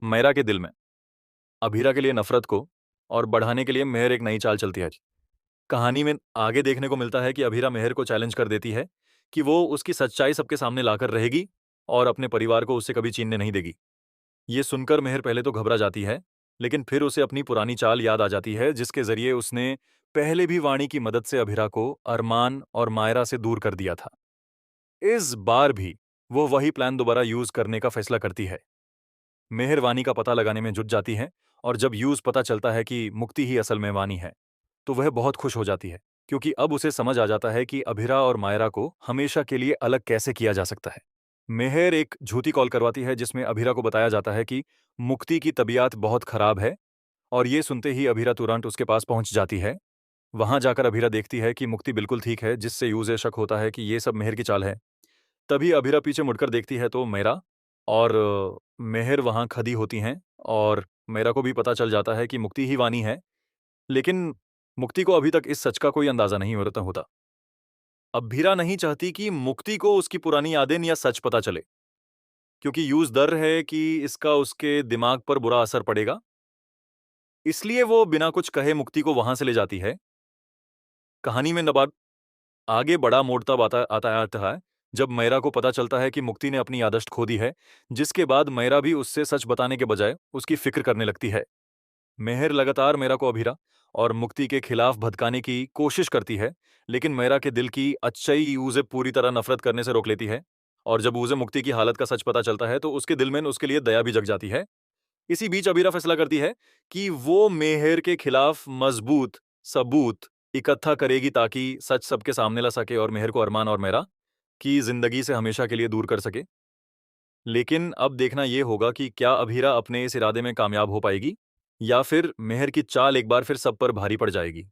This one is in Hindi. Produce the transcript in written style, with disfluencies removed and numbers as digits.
मेहरा के दिल में अभीरा के लिए नफरत को और बढ़ाने के लिए मेहर एक नई चाल चलती है। कहानी में आगे देखने को मिलता है कि अभीरा मेहर को चैलेंज कर देती है कि वो उसकी सच्चाई सबके सामने लाकर रहेगी और अपने परिवार को उससे कभी छीनने नहीं देगी। ये सुनकर मेहर पहले तो घबरा जाती है, लेकिन फिर उसे अपनी पुरानी चाल याद आ जाती है जिसके जरिए उसने पहले भी वाणी की मदद से अभीरा को अरमान और मायरा से दूर कर दिया था। इस बार भी वो वही प्लान दोबारा यूज करने का फैसला करती है। मेहर वानी का पता लगाने में जुट जाती है और जब यूज पता चलता है कि मुक्ति ही असल में वानी है, तो वह बहुत खुश हो जाती है, क्योंकि अब उसे समझ आ जाता है कि अभिरा और मायरा को हमेशा के लिए अलग कैसे किया जा सकता है। मेहर एक झूठी कॉल करवाती है जिसमें अभिरा को बताया जाता है कि मुक्ति की तबीयत बहुत खराब है, और ये सुनते ही अभिरा तुरंत उसके पास पहुंच जाती है। वहां जाकर अभिरा देखती है कि मुक्ति बिल्कुल ठीक है, जिससे यूजे शक होता है कि ये सब मेहर की चाल है। तभी अभिरा पीछे मुड़कर देखती है तो मेरा और मेहर वहां खड़ी होती हैं, और मेरा को भी पता चल जाता है कि मुक्ति ही वानी है। लेकिन मुक्ति को अभी तक इस सच का कोई अंदाजा नहीं होता। अभीरा नहीं चाहती कि मुक्ति को उसकी पुरानी यादें या सच पता चले, क्योंकि यूज डर है कि इसका उसके दिमाग पर बुरा असर पड़ेगा। इसलिए वो बिना कुछ कहे मुक्ति को वहां से ले जाती है। कहानी में नबाब आगे बड़ा मोड़ तब आता है जब मैरा को पता चलता है कि मुक्ति ने अपनी याददाश्त खो दी है, जिसके बाद मैरा भी उससे सच बताने के बजाय उसकी फिक्र करने लगती है। मेहर लगातार मेरा को अभीरा और मुक्ति के खिलाफ भड़काने की कोशिश करती है, लेकिन मेरा के दिल की अच्छाई उसे पूरी तरह नफरत करने से रोक लेती है। और जब उसे मुक्ति की हालत का सच पता चलता है तो उसके दिल में उसके लिए दया भी जग जाती है। इसी बीच अबीरा फैसला करती है कि वो मेहर के खिलाफ मजबूत सबूत इकट्ठा करेगी ताकि सच सबके सामने ला सके और मेहर को अरमान और मेरा की जिंदगी से हमेशा के लिए दूर कर सके। लेकिन अब देखना यह होगा कि क्या अभीरा अपने इस इरादे में कामयाब हो पाएगी, या फिर मेहर की चाल एक बार फिर सब पर भारी पड़ जाएगी।